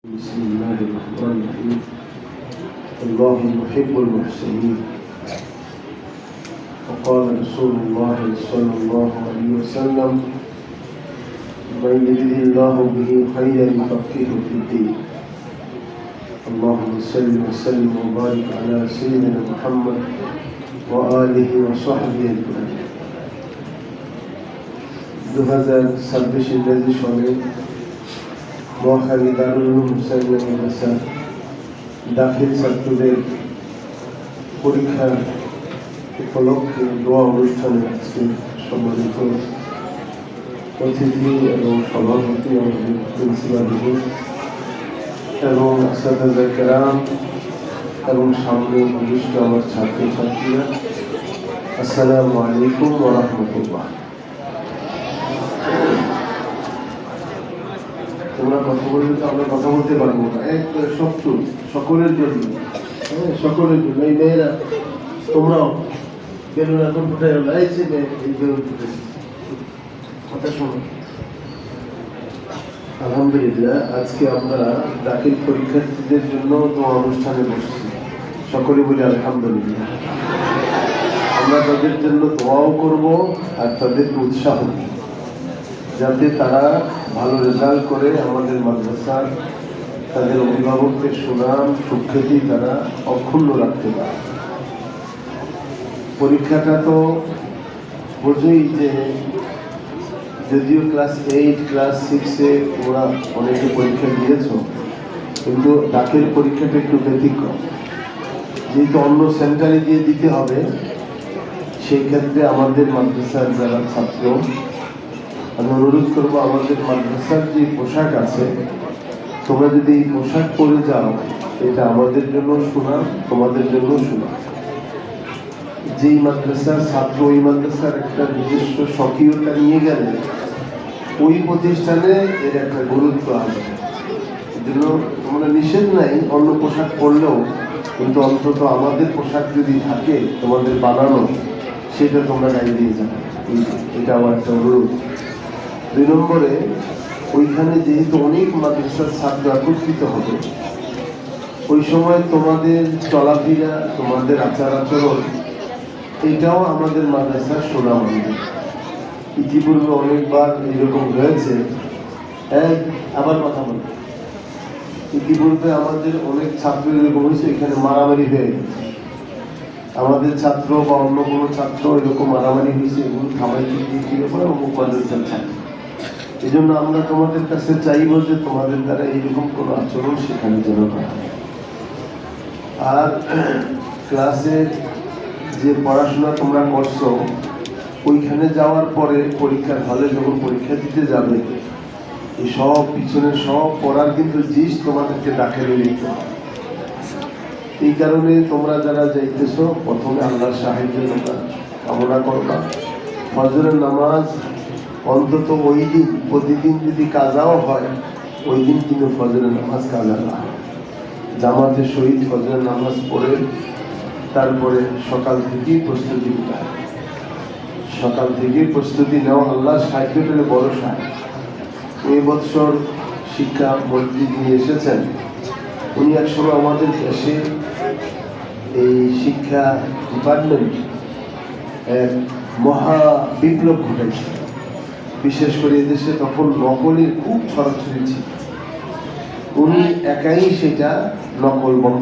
بسم الله الرحمن الرحيم. الله يحب المحسنين. وقال رسول الله صلى الله عليه وسلم: من يرد الله به خيرا يفقهه في الدين. اللهم صل وسلم وبارك على سيدنا محمد وآله وصحبه أجمعين. 2026 ইংরেজি সনে মহাখালী দারুল উলুম হুসাইনিয়া মাদ্রাসা দাখিল ছাত্রদের পরীক্ষার উপলক্ষে দোয়া অনুষ্ঠানে আজকে সম্মানিত অতিথি এবং সভাপতি আমাদের প্রিন্সিপাল এবং আসাদায়ে কেরাম এবং সামনে উপবিষ্ট আমার ছাত্রছাত্রীরা, আসসালামু আলাইকুম ওয়া রাহমাতুল্লাহ। তোমরা কথা বললে তো আমরা কথা বলতে পারবো না। সকলের জন্য, সকলের জন্য। এই মেয়েরা তোমরাও বেলুন এখন ফুটে লাগছে, এই বেলুন ফুটে কথা শোনো। আলহামদুলিল্লাহ, আজকে আমরা দাখিল পরীক্ষার্থীদের জন্য দোয়া অনুষ্ঠানে বসছি। সকলে বলি আলহামদুলিল্লাহ। আমরা তাদের জন্য দোয়াও করব আর তাদেরকে উৎসাহ দিব যাতে তারা ভালো রেজাল্ট করে আমাদের মাদ্রাসার তাদের অভিভাবকদের সুনাম সুখ্যাতি তারা অক্ষুণ্ণ রাখতে পারে। পরীক্ষাটা তো বোঝই যে যদিও ক্লাস 8 ক্লাস 6-এ ওরা অনেকে পরীক্ষা দিয়েছ, কিন্তু দাখিল পরীক্ষাটা একটু ব্যতিক্রম। যেহেতু অন্য সেন্টারে দিয়ে দিতে হবে, সেই ক্ষেত্রে আমাদের মাদ্রাসার যারা ছাত্র, আমি অনুরোধ করবো আমাদের মাদ্রাসার যে পোশাক আছে, তোমরা যদি এই পোশাক পরে যাও, এটা আমাদের জন্য সুনাম, তোমাদের জন্য সুনাম। যেই মাদ্রাসার ছাত্র ওই মাদ্রাসার একটা নিজস্ব স্বকীয়তা নিয়ে গেলে ওই প্রতিষ্ঠানে এর একটা গুরুত্ব আসবে। এই জন্য তোমরা নিষেধ নাই অন্য পোশাক পরলেও, কিন্তু অন্তত আমাদের পোশাক যদি থাকে তোমাদের বানানো, সেটা তোমরা গায়ে দিয়ে যাবে। এটা আমার একটা অনুরোধ। 2 নম্বরে, ওইখানে যেহেতু অনেক মাদ্রাসার ছাত্র একত্রিত হবে, ওই সময় তোমাদের চলাফেরা, তোমাদের আচার আচরণ, এটাও আমাদের মাদ্রাসার সুনাম আনবে। ইতিপূর্বে অনেকবার এরকম হয়েছে, আবার কথা বল, ইতিপূর্বে আমাদের অনেক ছাত্র এরকম হয়েছে, এখানে মারামারি হয়ে গেছে। আমাদের ছাত্র বা অন্য কোনো ছাত্র এরকম মারামারি হয়েছে, এগুলো থামাইতে গিয়ে কি ব্যাপার অমুক মাদ্রাসার ছাত্র। এই জন্য আমরা তোমাদের কাছে চাইব যে তোমাদের দ্বারা এইরকম কোনো আচরণ সেখানে যেন না হয়। আর ক্লাসে যে পড়াশোনা তোমরা করছো, ওইখানে যাওয়ার পরে পরীক্ষার হলে যখন পরীক্ষা দিতে যাবে, এই সব পিছনের সব পড়ার কিন্তু জিনিস তোমাদেরকে দাখিলে নিতে হবে। এই কারণে তোমরা যারা যাইতেছো, প্রথমে আল্লাহর সাহায্য কামনা করবা। ফজরের নামাজ অন্তত ওই দিন, প্রতিদিন যদি কাজাও হয়, ওই দিন কিন্তু ফজরের নামাজ কাজা না হয়। জামাতের সহিত ফজরের নামাজ পড়ে তারপরে সকাল থেকেই প্রস্তুতি নিতে হয়। সকাল থেকেই প্রস্তুতি নেওয়া আল্লাহর সাহায্য পেলে বড় সাহায্য। এই বৎসর শিক্ষা মন্ত্রী যিনি এসেছেন, উনি একসময় আমাদের দেশে এই শিক্ষা ডিপার্টমেন্ট এক মহা বিপ্লব ঘটেছে। বিশেষ করে এদেশে তখন নকলের খুব ছড়াছড়ি ছিল। উনি একাই সেটা নকল বন্ধ